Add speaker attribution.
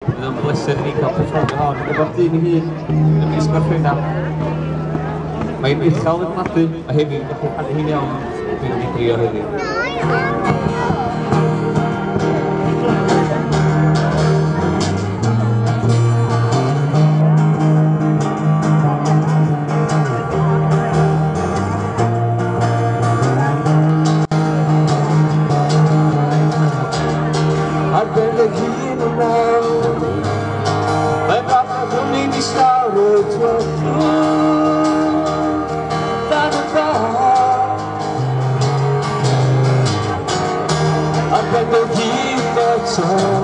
Speaker 1: Bydd o'n bleser i ni cael perfformio hon efo'r dyn i hun yn y mis Gorffennaf. Mae'n uchel yn madu, a hefyd yn gallu canu hi'n iawn. Dwi'n mynd i drio heddiw.
Speaker 2: So